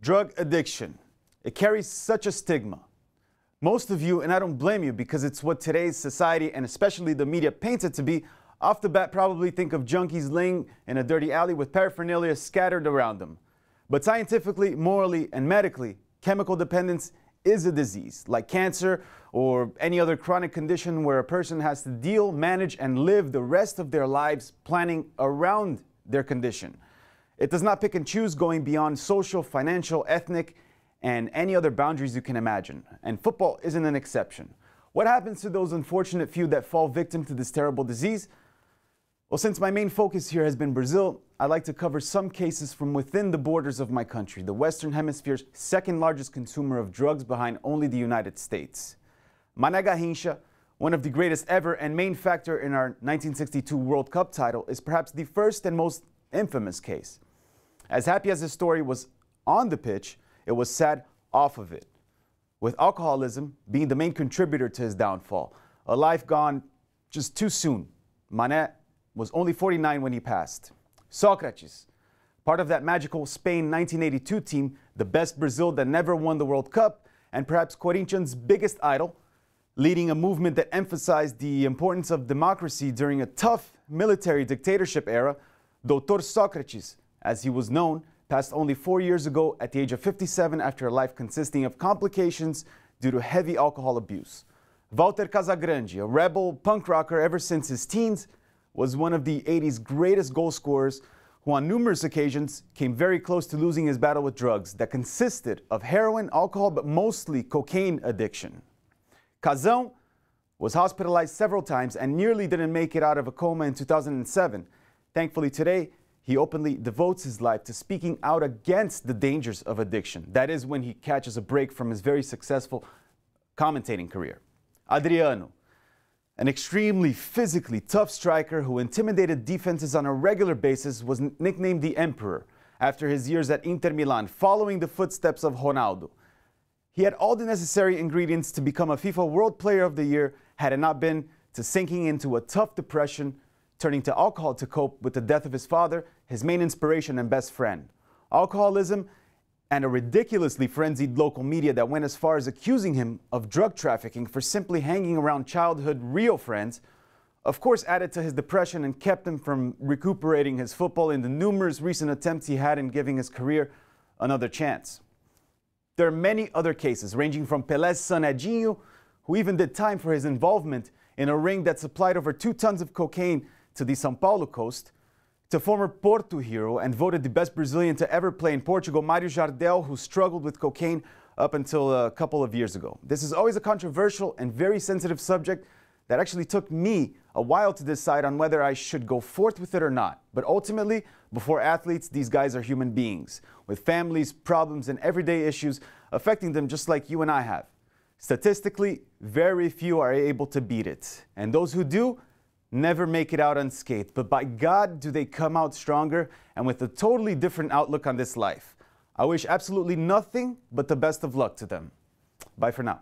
Drug addiction. It carries such a stigma. Most of you, and I don't blame you because it's what today's society and especially the media paints it to be, off the bat probably think of junkies laying in a dirty alley with paraphernalia scattered around them. But scientifically, morally, and medically, chemical dependence is a disease, like cancer or any other chronic condition where a person has to deal, manage, and live the rest of their lives planning around their condition. It does not pick and choose, going beyond social, financial, ethnic, and any other boundaries you can imagine. And football isn't an exception. What happens to those unfortunate few that fall victim to this terrible disease? Well, since my main focus here has been Brazil, I'd like to cover some cases from within the borders of my country, the Western Hemisphere's second largest consumer of drugs behind only the United States. Mané Garrincha, one of the greatest ever and main factor in our 1962 World Cup title, is perhaps the first and most infamous case. As happy as his story was on the pitch, it was sad off of it, with alcoholism being the main contributor to his downfall. A life gone just too soon. Mané was only 49 when he passed. Socrates, part of that magical Spain 1982 team, the best Brazil that never won the World Cup, and perhaps Corinthians' biggest idol, leading a movement that emphasized the importance of democracy during a tough military dictatorship era. Dr. Socrates, as he was known, passed only 4 years ago at the age of 57 after a life consisting of complications due to heavy alcohol abuse. Walter Casagrande, a rebel punk rocker ever since his teens, was one of the 80s greatest goal scorers who on numerous occasions came very close to losing his battle with drugs that consisted of heroin, alcohol, but mostly cocaine addiction. Casão was hospitalized several times and nearly didn't make it out of a coma in 2007. Thankfully today, he openly devotes his life to speaking out against the dangers of addiction. That is when he catches a break from his very successful commentating career. Adriano, an extremely physically tough striker who intimidated defenses on a regular basis, was nicknamed the Emperor after his years at Inter Milan, following the footsteps of Ronaldo. He had all the necessary ingredients to become a FIFA World Player of the Year had it not been to sinking into a tough depression, turning to alcohol to cope with the death of his father, his main inspiration and best friend. Alcoholism and a ridiculously frenzied local media that went as far as accusing him of drug trafficking for simply hanging around childhood Rio friends, of course added to his depression and kept him from recuperating his football in the numerous recent attempts he had in giving his career another chance. There are many other cases, ranging from Pelé's son Edinho, who even did time for his involvement in a ring that supplied over 2 tons of cocaine to the São Paulo coast, to former Porto hero and voted the best Brazilian to ever play in Portugal, Mário Jardel, who struggled with cocaine up until a couple of years ago. This is always a controversial and very sensitive subject that actually took me a while to decide on whether I should go forth with it or not. But ultimately, before athletes, these guys are human beings with families, problems, and everyday issues affecting them just like you and I have. Statistically, very few are able to beat it. And those who do, never make it out unscathed, but by God do they come out stronger and with a totally different outlook on this life. I wish absolutely nothing but the best of luck to them. Bye for now.